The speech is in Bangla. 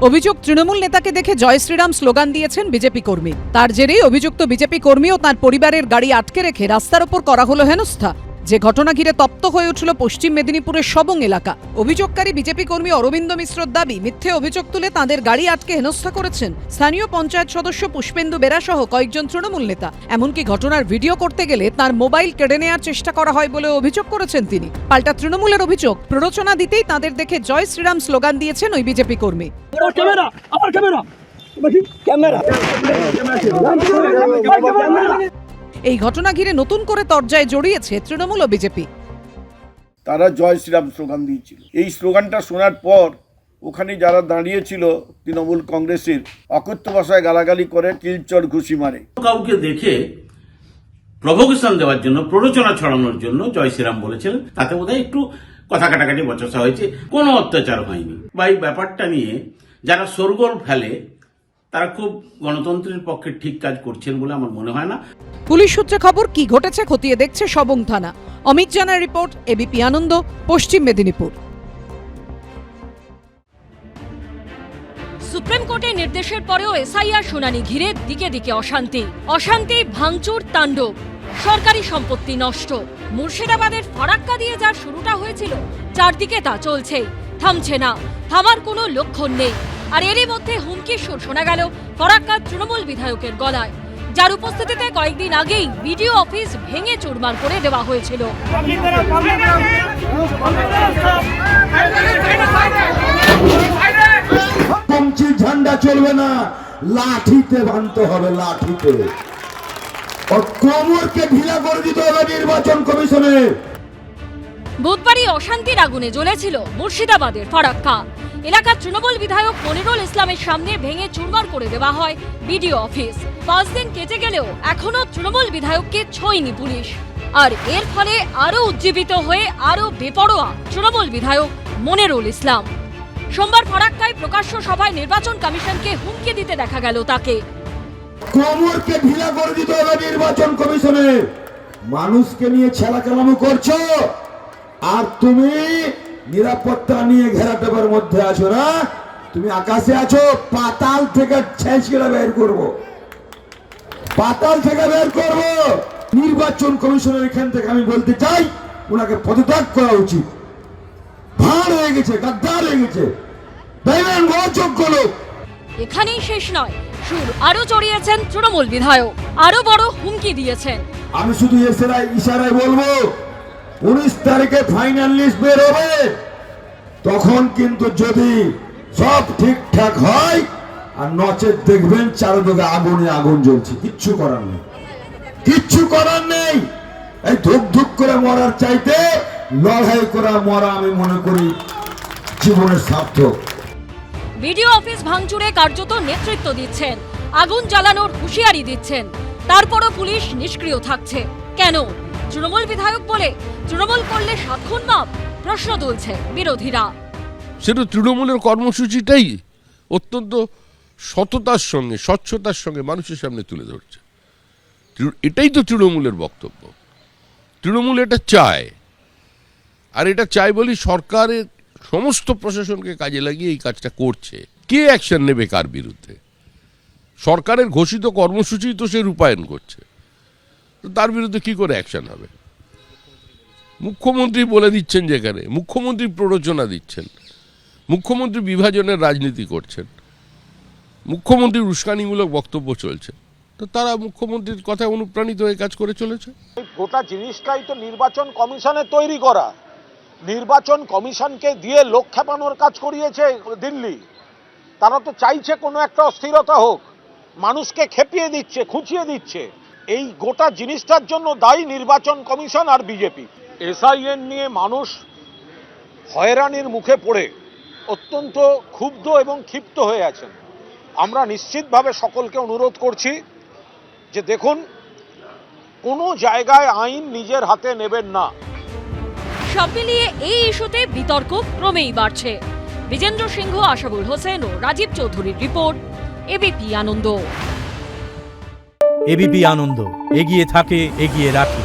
অভিযোগ, তৃণমূল নেতাকে দেখে জয় শ্রীরাম স্লোগান দিয়েছেন বিজেপি কর্মী। তার জেরেই অভিযুক্ত বিজেপি কর্মী ও তার পরিবারের গাড়ি আটকে রেখে রাস্তার ওপর করা হলো হেনস্থা। যে ঘটনা ঘিরে তপ্ত হয়ে উঠল পশ্চিম মেদিনীপুরের সবং এলাকা। অভিযোগকারী বিজেপি কর্মী অরবিন্দ মিশ্রর দাবি, মিথ্যে অভিযোগ তুলে তাঁদের গাড়ি আটকে হেনস্থা করেছেন স্থানীয় পঞ্চায়েত সদস্য পুষ্পেন্দু বেরা সহ কয়েকজন তৃণমূল নেতা। এমনকি ঘটনার ভিডিও করতে গেলে তার মোবাইল কেড়ে নেওয়ার চেষ্টা করা হয় বলে অভিযোগ করেছেন তিনি। পাল্টা তৃণমূলের অভিযোগ, প্ররোচনা দিতেই তাঁদের দেখে জয় শ্রীরাম স্লোগান দিয়েছেন ওই বিজেপি কর্মী। এই ঘটনা ঘিরে নতুন করে তরজায় জড়িয়েছে তৃণমূল ও বিজেপি। তারা জয় শ্রীরাম স্লোগান দিয়েছিল। এই স্লোগানটা শোনার পর ওখানে যারা দাঁড়িয়েছিল তৃণমূল কংগ্রেসের অকথ্য ভাষায় গালাগালি করে, কিলচর ঘুষি মারে। কাউকে দেখে প্রভোকেশন দেওয়ার জন্য, প্ররোচনা ছড়ানোর জন্য জয় শ্রীরাম বলেছিলেন। তাতে বোধহয় একটু কথা কাটাকাটি বচসা হয়েছে, কোনো অত্যাচার হয়নি। বা এই ব্যাপারটা নিয়ে যারা শোরগোল ফেলে তারা খুব গণতন্ত্রের পক্ষে ঠিক কাজ করছেন বলে আমার মনে হয় না। পুলিশ সূত্রে খবর, কি ঘটেছে খতিয়ে দেখছে সবং থানা। অমিত জানার রিপোর্ট, এবিপি আনন্দ, পশ্চিম মেদিনীপুর। সুপ্রিম কোর্টের নির্দেশের পরেও এসআইআর শুনানি ঘিরে দিকে দিকে অশান্তি, ভাঙচুর, তাণ্ডব, সরকারি সম্পত্তি নষ্ট। মুর্শিদাবাদের ফারাক্কা দিয়ে যার শুরুটা হয়েছিল, চারদিকে তা চলছে, থামছে না, থামার কোনো লক্ষণ নেই। আর এরই মধ্যে হুমকির সুর শোনা গেল ফারাক্কার তৃণমূল বিধায়কের গলায়, যার উপস্থিতিতে কয়েকদিন আগেই বিডিও অফিস ভেঙে চুরমার করে দেওয়া হয়েছিল। ঝান্ডা চলবে না, লাঠিতে বাঁধতে হবে, লাঠিতে। কোমরকে ঢিলা করে দিতে হবে নির্বাচন কমিশনে। বুধবারই অশান্তির আগুনে জ্বলেছিল মুর্শিদাবাদের ফারাক্কা এলাকার তৃণমূল বিধায়ক মনিরুল ইসলামের সামনে ভেঙে চুরমার করে দেওয়া হয় বিডিও অফিস। 5 দিন কেটে গেলেও এখনো তৃণমূল বিধায়ককে ছোঁয়নি পুলিশ। আর এর ফলে আরো উজ্জীবিত হয়ে আরো বেপরোয়া তৃণমূল বিধায়ক মনিরুল ইসলাম। সোমবার ফারাক্কায় প্রকাশ্য সভায় নির্বাচন কমিশনকে হুমকি দিতে দেখা গেল তাকে। কোমরকে ঢিলা করে দিতে হবে নির্বাচন কমিশনে। মানুষকে নিয়ে ছেলাকেলামো করছো, আর তুমি নিরাপত্তা নিয়ে ঘেরাটোপের মধ্যে আছো না। তুমি আকাশে আছো, পাতাল থেকে ছেঁচড়ে বের করবো, পাতাল থেকে বের করবো। নির্বাচন কমিশনের এখান থেকে আমি বলতে চাই, ওনাকে পদত্যাগ করা উচিত। ভাঁড় হয়ে গেছে, গাদ্দার হয়ে গেছে, অযোগ্য লোক। এখানেই শেষ নয়, সুর আরো চড়িয়েছেন তৃণমূল বিধায়ক, আরো বড় হুমকি দিয়েছেন। আমি শুধু ইশারায় বলবো, 19 তারিখে ফাইনাল লিস্ট বের হবে, তখন কিন্তু যদি সব ঠিকঠাক হয়, আর নচেত দেখবেন চারদিকে আগুনে আগুন জ্বলছে। কিচ্ছু করার নেই, কিচ্ছু করার নেই। এই ধুক ধুক করে মরার চাইতে লড়াই করা মরা আমি মনে করি জীবনের সার্থক। বিডিও অফিস ভাঙচুরে কার্যত নেতৃত্ব দিচ্ছেন, আগুন জ্বালানোর হুঁশিয়ারি দিচ্ছেন, তারপরও পুলিশ নিষ্ক্রিয় থাকছে কেন? তৃণমূল বিধায়ক বলে তৃণমূল করলে 7 খুন মাপ, প্রশ্ন তুলছে বিরোধীরা। সেটা তৃণমূলের কর্মসূচিটাই অত্যন্ত সততার সঙ্গে, স্বচ্ছতার সঙ্গে মানুষের সামনে তুলে ধরছে। এটাই তো তৃণমূলের বক্তব্য। তৃণমূল এটা চায়, আর এটা চাই বলি সরকারের সমস্ত প্রশাসনকে কাজে লাগিয়ে এই কাজটা করছে। কে অ্যাকশন নেবে কার বিরুদ্ধে? সরকারের ঘোষিত কর্মসূচি তো সে রূপায়ণ করছে, তো তার বিরুদ্ধে কি করে অ্যাকশন হবে? মুখ্যমন্ত্রী বলে দিচ্ছেন, যেখানে মুখ্যমন্ত্রী প্ররোচনা দিচ্ছেন, মুখ্যমন্ত্রী বিভাজনের রাজনীতি করছেন, মুখ্যমন্ত্রীর উস্কানিমূলক বক্তব্য চলছে, তো তারা মুখ্যমন্ত্রীর কথায় অনুপ্রাণিত হয়ে কাজ করে চলেছে। গোটা জিনিসটাই তো নির্বাচন কমিশনে তৈরি করা। নির্বাচন কমিশনকে দিয়ে লোক খেপানোর কাজ করিয়েছে দিল্লি। তারা তো চাইছে কোনো একটা অস্থিরতা হোক, মানুষকে খেপিয়ে দিচ্ছে, খুঁচিয়ে দিচ্ছে। এই গোটা জিনিসটার জন্য দায়ী নির্বাচন কমিশন আর বিজেপি। এসআইএন নিয়ে মানুষ হয়রানির মুখে পড়ে অত্যন্ত ক্ষুব্ধ এবং ক্ষিপ্ত হয়ে আছেন। আমরা নিশ্চিতভাবে সকলকে অনুরোধ করছি যে দেখুন, কোনো জায়গায় আইন নিজের হাতে নেবেন না। সব মিলিয়ে এই ইস্যুতে বিতর্ক ক্রমেই বাড়ছে। বিজেন্দ্র সিংহ, আশাবুল হোসেন ও রাজীব চৌধুরীর রিপোর্ট, এবিপি আনন্দ। এবিপি আনন্দ, এগিয়ে থাকে, এগিয়ে রাখে।